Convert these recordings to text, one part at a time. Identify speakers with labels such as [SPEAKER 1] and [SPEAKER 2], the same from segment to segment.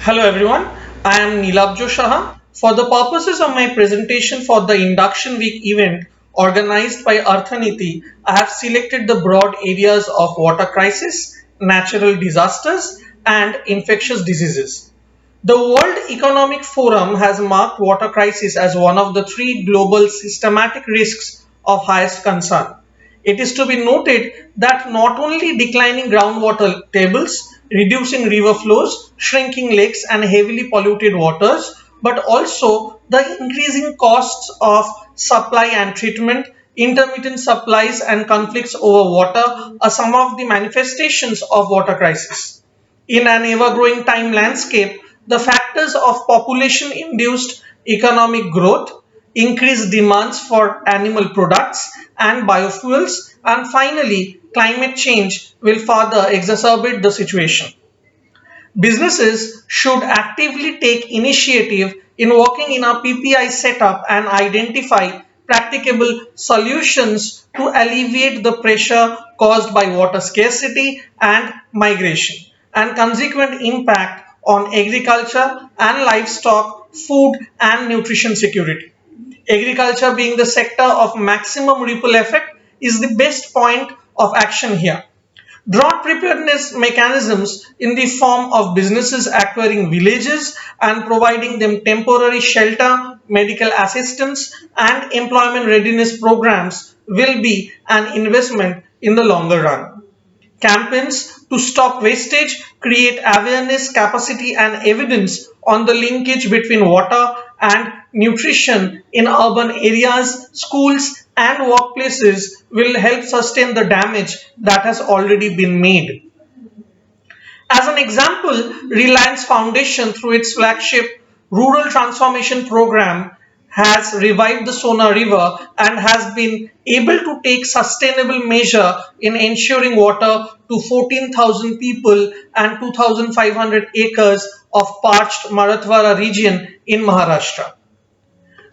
[SPEAKER 1] Hello everyone, I am Neelabja Saha. For the purposes of my presentation for the Induction Week event organized by Arthaniti, I have selected the broad areas of water crisis, natural disasters and infectious diseases. The World Economic Forum has marked water crisis as one of the three global systematic risks of highest concern. It is to be noted that not only declining groundwater tables, reducing river flows, shrinking lakes and heavily polluted waters, but also the increasing costs of supply and treatment, intermittent supplies and conflicts over water are some of the manifestations of water crisis. In an ever-growing time landscape, the factors of population-induced economic growth, increased demands for animal products and biofuels, and finally, climate change will further exacerbate the situation. Businesses should actively take initiative in working in a PPI setup and identify practicable solutions to alleviate the pressure caused by water scarcity and migration and consequent impact on agriculture and livestock, food and nutrition security. Agriculture being the sector of maximum ripple effect is the best point of action here. Drought preparedness mechanisms in the form of businesses acquiring villages and providing them temporary shelter, medical assistance, and employment readiness programs will be an investment in the longer run. Campaigns to stop wastage, create awareness, capacity, and evidence on the linkage between water and nutrition in urban areas, schools, and workplaces will help sustain the damage that has already been made. As an example, Reliance Foundation, through its flagship Rural Transformation Program, has revived the Sona River and has been able to take sustainable measure in ensuring water to 14,000 people and 2,500 acres of parched Marathwada region in Maharashtra.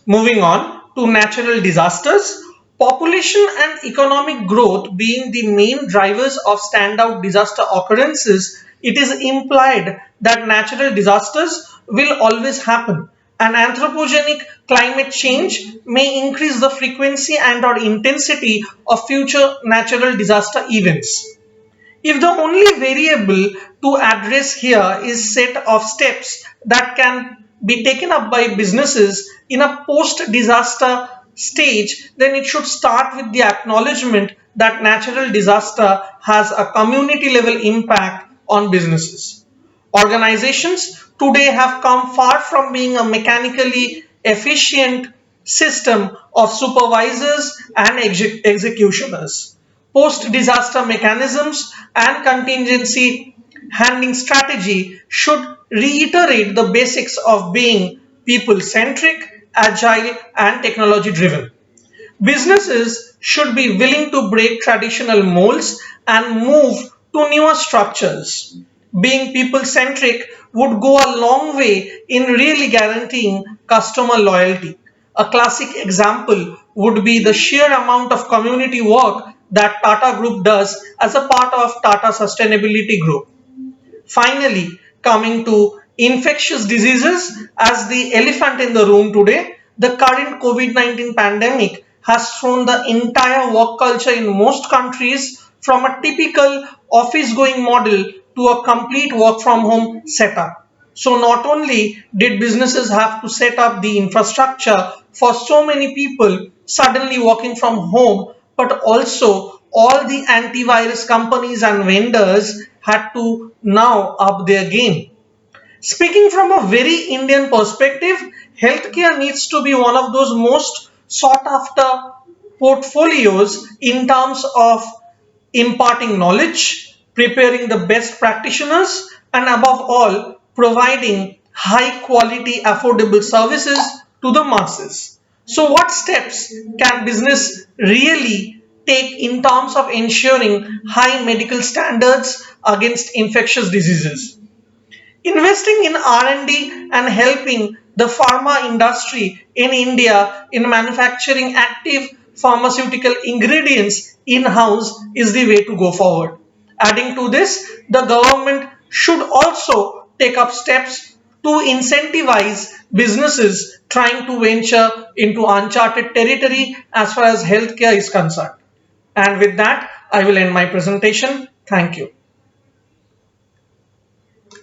[SPEAKER 1] Moving on to natural disasters, population and economic growth being the main drivers of standout disaster occurrences, it is implied that natural disasters will always happen. And anthropogenic climate change may increase the frequency and or intensity of future natural disaster events. If the only variable to address here is set of steps that can be taken up by businesses in a post-disaster stage, then it should start with the acknowledgement that natural disaster has a community level impact on businesses. Organizations today have come far from being a mechanically efficient system of supervisors and executioners. Post disaster mechanisms and contingency handling strategy should reiterate the basics of being people centric, agile, and technology driven. Businesses should be willing to break traditional molds and move to newer structures. Being people centric would go a long way in really guaranteeing customer loyalty. A classic example would be the sheer amount of community work that Tata Group does as a part of Tata Sustainability Group. Finally, coming to infectious diseases, as the elephant in the room today, the current COVID-19 pandemic has thrown the entire work culture in most countries from a typical office going model to a complete work from home setup. So, not only did businesses have to set up the infrastructure for so many people suddenly working from home, but also all the antivirus companies and vendors had to now up their game. Speaking from a very Indian perspective, healthcare needs to be one of those most sought after portfolios in terms of imparting knowledge, preparing the best practitioners, and above all, providing high quality, affordable services to the masses. So, what steps can business really take in terms of ensuring high medical standards against infectious diseases? Investing in R&D and helping the pharma industry in India in manufacturing active pharmaceutical ingredients in-house is the way to go forward. Adding to this, the government should also take up steps to incentivize businesses trying to venture into uncharted territory as far as healthcare is concerned. And with that, I will end my presentation. Thank you.